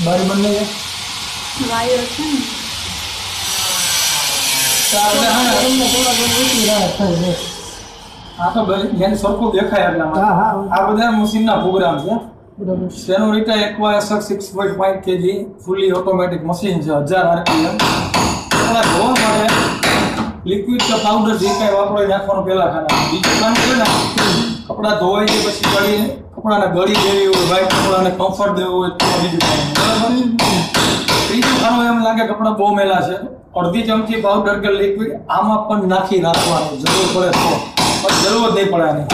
બારી બંને વાયર છે ને ચાલે હા તમને થોડા ઘણું ઓછી રાહત થાય છે આ તો જેને સરખું દેખાય એટલા આ બધા મશીનના પ્રોગ્રામ છે બરાબર સેનોરિટા એક્વાએસએક્સ 6.5 kg ફૂલી ઓટોમેટિક મશીન છે 1000 આરપીએમ કપડા ધોવા માટે લિક્વિડ કે પાવડર જે કાંઈ વાપરી નાખવાનું પહેલા ખાના બીજું કામ છે ને કપડા ધોવાઈ જાય પછી ગળી કપડાને ગળી દેવી હોય વ્હાઈટ કપડાને કમ્ફર્ટ દેવું હોય તો બીજું કામ બરાબર ત્રીજું ખાનું એમ લાગે કપડા બહુ મેલા છે અડધી ચમચી પાવડર કે લિક્વિડ આમાં પણ નાખી રાખવાનું જરૂર પડે તો પણ જરૂર જ નહીં પડે આની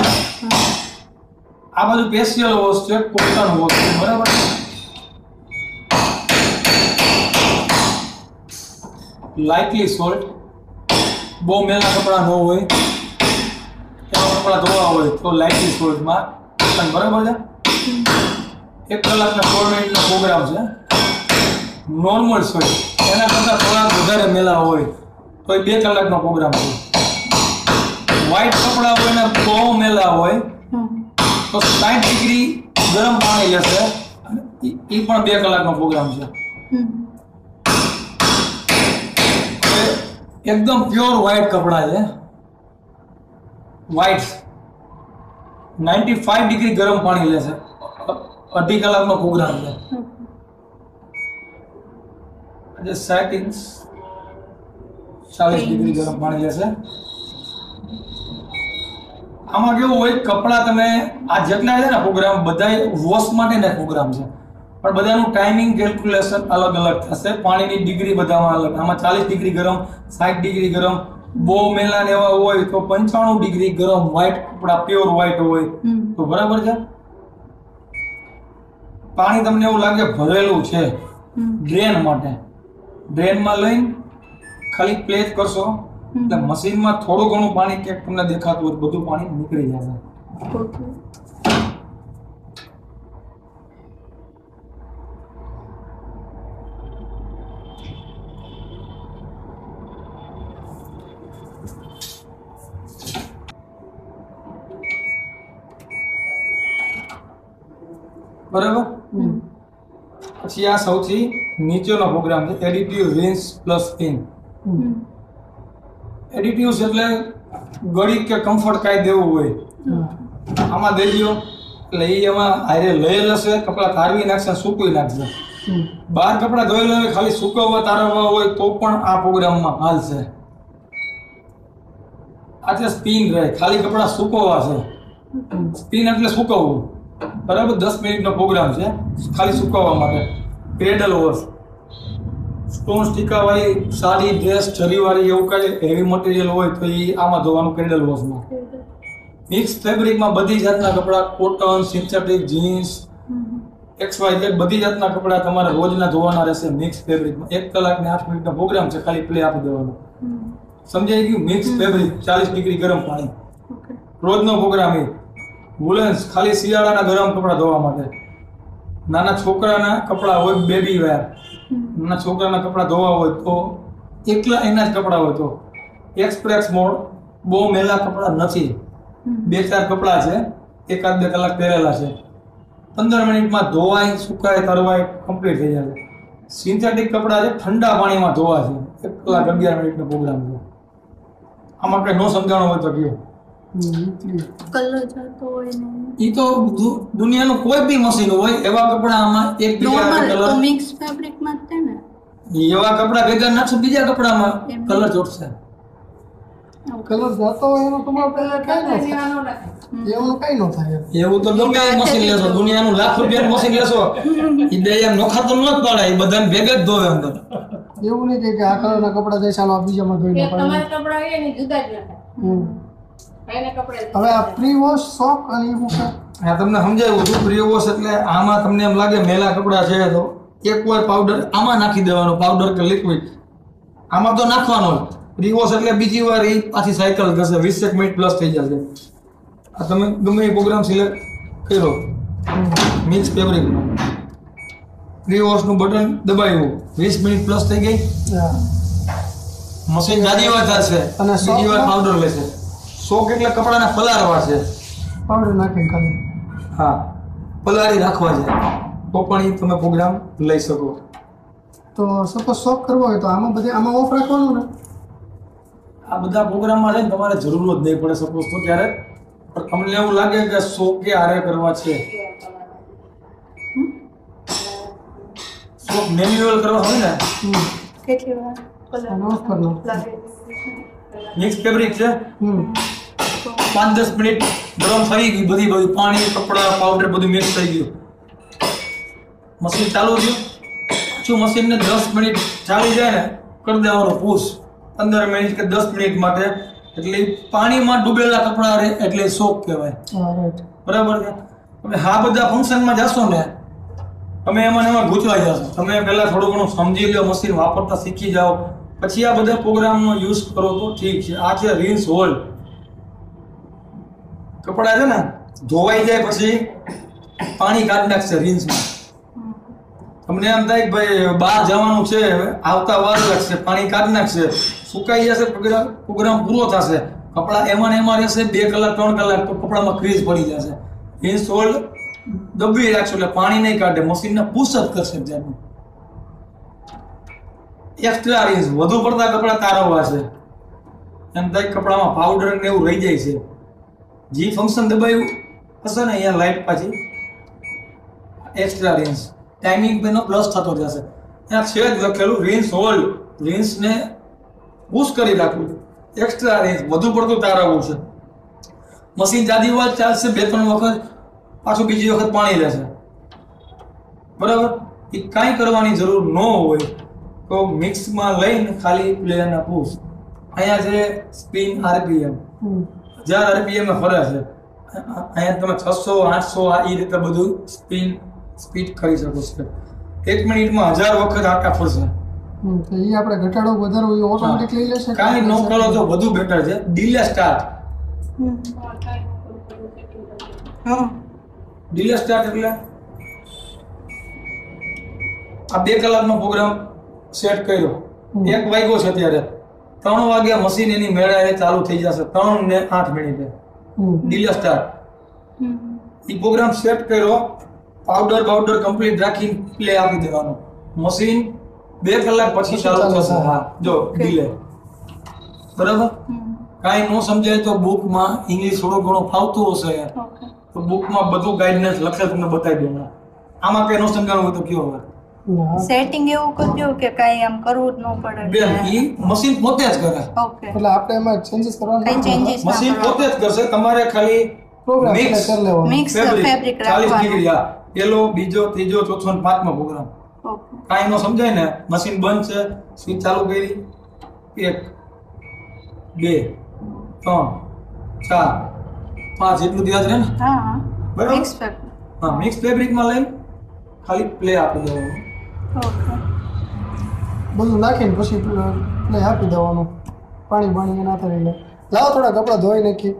આ બધું સ્પેશિયલ વોશ છે કોટન વોશ છે બરાબર લાઇટલી સોલ્ટ બહુ મેલા કપડા ન હોય એવા કપડા ધોવા હોય તો લાઇટલી સોલ્ટમાં બરાબર છે 1 કલાકના 4 મિનિટનો પ્રોગ્રામ છે નોર્મલ સોલ્ટ એના કરતાં થોડા વધારે મેલા હોય તો 2 કલાકનો પ્રોગ્રામ છે વ્હાઈટ કપડા હોય ને બહુ મેલા હોય તો 60 ડિગ્રી ગરમ પાણી લેશે એ પણ 2 કલાકનો પ્રોગ્રામ છે एकदम प्योर व्हाइट कपड़ा है व्हाइट 95 डिग्री गरम पानी ले से अढ़ी कलाक नो प्रोग्राम है अच्छा सेटिंग्स 40 डिग्री गरम पानी ले से આમાં કેવું હોય કપડા તમે આ જેટલા છે ને પ્રોગ્રામ બધા વોશ માટેના પ્રોગ્રામ છે પણ બધાનું ટાઈમિંગ કેલ્ક્યુલેશન અલગ અલગ થશે પાણીની ડિગ્રી બધામાં અલગ આમાં 40 ડિગ્રી ગરમ 60 ડિગ્રી ગરમ બહુ મેલા ને એવા હોય તો 95 ડિગ્રી ગરમ વ્હાઈટ કપડા પ્યોર વ્હાઈટ હોય તો બરાબર છે પાણી તમને એવું લાગે ભરેલું છે ડ્રેન માટે ડ્રેનમાં લઈને ખાલી પ્લેસ કરશો એટલે મશીનમાં થોડું ઘણું પાણી ક્યાંક તમને દેખાતું હોય બધું પાણી નીકળી જશે બરાબર પછી આ સૌથી નીચેનો પ્રોગ્રામ છે additive rinse plus spin additive એટલે ગળી કે કમ્ફર્ટ કાઈ દેવું હોય આમાં દેજો એટલે એ એમાં હારે લઈ લેશે કપડા તારવી નાખશે સૂકવી નાખશે બહાર કપડા ધોઈ લેવા ખાલી સૂકવવા તારવવા હોય તો પણ આ પ્રોગ્રામમાં હાલશે આ છે સ્પિન રહે ખાલી કપડા સૂકવવા છે સ્પિન એટલે સૂકવવું બરાબર 10 મિનિટનો પ્રોગ્રામ છે ખાલી સુકવવા માટે ક્રેડલ વોશ સ્ટોન સ્ટીકા વાળી સાડી ડ્રેસ જરી વાળી એવું કઈ હેવી મટીરિયલ હોય તો એ આમાં ધોવાનું ક્રેડલ વોશમાં મિક્સ ફેબ્રિકમાં બધી જાતના કપડા કોટન સિન્થેટિક જીન્સ XYZ બધી જાતના કપડા તમારે રોજના ધોવાના રહેશે મિક્સ ફેબ્રિકમાં 1 કલાક ને 8 મિનિટનો પ્રોગ્રામ છે ખાલી પ્લે આપી દેવાનો સમજાઈ ગયું મિક્સ ફેબ્રિક 40 ડિગ્રી ગરમ પાણી રોજનો પ્રોગ્રામ એ વુલન્સ ખાલી શિયાળાના ગરમ કપડા ધોવા માટે નાના છોકરાના કપડા હોય બેબી વેર નાના છોકરાના કપડા ધોવા હોય તો એકલા એના જ કપડા હોય તો એક્સપ્રેસ મોડ બહુ મેલા કપડા નથી 2-4 કપડા છે 1-2 કલાક પહેરેલા છે 15 મિનિટમાં ધોવાય સુકાય તરવાય કમ્પ્લીટ થઈ જાય સિન્થેટિક કપડા છે ઠંડા પાણીમાં ધોવા છે 1 કલાક 11 મિનિટનો પ્રોગ્રામ છે આમાં કઈ ન સમજાણો હોય તો કયો કલર જતો હોય ને ઈ તો દુનિયાનું કોઈ બી મશીન હોય એવા કપડા આમાં એક બીજા કલર મિક્સ ફેબ્રિક માં છે ને એવા કપડા ભેગા નાખશો બીજા કપડામાં કલર ચોટશે કલર જતો હોય એનો તમારે પહેલા કઈ એવું કઈ ન થાય એવું તો ગમે એ મશીન લેશો દુનિયાનું લાખ રૂપિયાનું મશીન લેશો ઈ બે એમ નોખા તો ન જ પાડે ઈ બધાને ભેગા જ ધોવે અંદર એવું નહીં કે આ કલરના કપડા જાય ચાલો બીજામાં ધોઈ નાખો તમારા કપડા હોય ને જુદા જ નખાય હવે આ પ્રી વોશ સોક અને એવું કે હા તમને સમજાયું હતું પ્રી વોશ એટલે આમાં તમને એમ લાગે મેલા કપડા છે તો એક વાર પાવડર આમાં નાખી દેવાનો પાવડર કે લિક્વિડ આમાં તો નાખવાનો પ્રી વોશ એટલે બીજી વાર એ પાછી સાયકલ થશે 20 મિનિટ પ્લસ થઈ જશે આ તમે ગમે એ પ્રોગ્રામ સિલેક્ટ કર્યો મિક્સ ફેબ્રિકનો પ્રી વોશનું બટન દબાવ્યું 20 મિનિટ પ્લસ થઈ ગઈ મશીન જાજી વાર થશે અને બીજી વાર પાવડર લેશે સોક એટલે કપડાના પલાળવા છે પાવડર નાખીને ખાલી હા પલાળી રાખવા છે તો પણ એ તમે પ્રોગ્રામ લઈ શકો. તો સપોઝ શોપ કરવો હોય તો આમાં ઓફ રાખવાનું ને? આ બધા પ્રોગ્રામમાં છે ને તમારે જરૂર જ નહીં પડે સપોઝ તો ક્યારેક, પણ તમને એવું લાગે કે શોપ કે આરે કરવા છે, શોપ મેન્યુઅલ કરવા હોય ને, કેટલી વાર ઓફ કરવાનું. મિક્સ ફેબ્રિક છે, 5-10 મિનિટ ગરમ થઈ ગઈ, બધી પાણી કપડા પાવડર બધું મિક્સ થઈ ગયું, મશીન ચાલુ થયું, પાછું મશીનને 10 મિનિટ ચાલી જાય ને કરી દેવાનું પુશ, 15 મિનિટ કે 10 મિનિટ માટે, એટલે પાણીમાં ડૂબેલા કપડા રહે એટલે શોક કહેવાય. બરાબર છે. તમે આ બધા ફંક્શનમાં જશો ને તમે એમાં ગૂંચવાઈ જશો. તમે પહેલા થોડું ઘણું સમજી લો, મશીન વાપરતા શીખી જાઓ, પછી આ બધા પ્રોગ્રામનો યુઝ કરો તો ઠીક છે. આ છે રિન્સ હોલ્ડ. કપડા છે ને ધોવાઈ જાય પછી પાણી કાઢી નાખશે રિન્સમાં. તમને એમ થાય કે ભાઈ બહાર જવાનું છે, આવતા વાર લાગશે, પાણી કાઢી નાખશે, સુકાઈ જશે, પ્રોગ્રામ પૂરો થશે, કપડા એમાં ને એમાં રહેશે, 2 કલાક 3 કલાક તો કપડામાં ક્રીઝ પડી જશે. રિન્સ હોલ્ડ દબી રાખશો એટલે પાણી નહીં કાઢે, મશીનને પુશ જ કરશે. જેનું એક્સ્ટ્રા રિન્સ, વધુ પડતા કપડા તારવવા છે, એમ થાય કપડામાં પાવડર ને એવું રહી જાય છે. જે ફંક્શન દબાયું હશે ને અહીંયા લાઈટ પાછી એક્સ્ટ્રા રિન્સ, ટાઈમિંગ પેનો પ્લસ થતો જશે. ત્યાં છે જ લખેલું રિન્સ હોલ્ડ, રિન્સને પુશ કરી રાખવું, એક્સ્ટ્રા રિન્સ, વધુ પડતું તારવવું છે. મશીન જાદી વાર ચાલશે, 2-3 વખત પાછું બીજી વખત પાણી લેશે. બરાબર. એ કાંઈ કરવાની જરૂર ન હોય તો મિક્સમાં લઈને ખાલી પ્લે અને પુશ. અહીંયા છે સ્પિન RPM 1000 RPM ફરે છે. અહીંયા તમે 600 800 એ રીતે બધું સ્પીડ કરી શકો છો. 1 મિનિટમાં 1000 વખત આટા ફરશે. તો એ આપણે ઘટાડો વધારો એ ઓટોમેટિક લઈ લેશે? કાંઈ ન કરો તો વધુ બેટર છે. Delay start. ડીલે સ્ટાર્ટ એટલે આ 2 કલાકનો પ્રોગ્રામ સેટ કર્યો, 1 વાગ્યો છે અત્યારે, 3 વાગ્યા મશીન એની મેળાએ ચાલુ થઈ જશે, 3 ને 8 મિનિટે. Delay start. એ પ્રોગ્રામ સેટ કર્યો, પાવડર કમ્પ્લીટ રાખીને પ્લે આપી દેવાનો, મશીન 2 કલાક પછી ચાલુ થશે. હા જો ડીલે. બરાબર. કાંઈ ન સમજાય તો બુકમાં ઇંગ્લિશ થોડું ઘણું ફાવતું હશે તો બુકમાં બધું ગાઈડન્સ લખેલ તમને બતાવી દઉં. આમાં કઈ ન સમજાણું હોય તો કયો હવે સેટિંગ એવું કરજો કે કાંઈ આમ કરવું જ ન પડે. બેન ઈ મશીન પોતે જ કરે. ઓકે. એટલે આપણે એમાં ચેન્જીસ કરવાના કઈ ચેન્જીસ મશીન પોતે જ કરશે. તમારે ખાલી પ્રોગ્રામ મિક્સ કરી લેવાનો. મિક્સ ફેબ્રિક 40 રાખવાનું. ડિગ્રી. હા, પહેલો, બીજો, ત્રીજો, ચોથો ને 5મો પ્રોગ્રામ. ઓકે. કાંઈ ન સમજાય ને, મશીન બંધ છે, સ્વિચ ચાલુ કરી, 1 2 3 4 5 એટલું ધ્યાન રહે ને. હા. બરાબર. Mix fabric. હા, મિક્સ ફેબ્રિકમાં લઈને ખાલી પ્લે આપી દેવાનું. ઓકે. બધું નાખીને પછી પ્લે આપી દેવાનું. પાણી ના થાય એટલે લાવો થોડા કપડાં ધોઈ નાખી.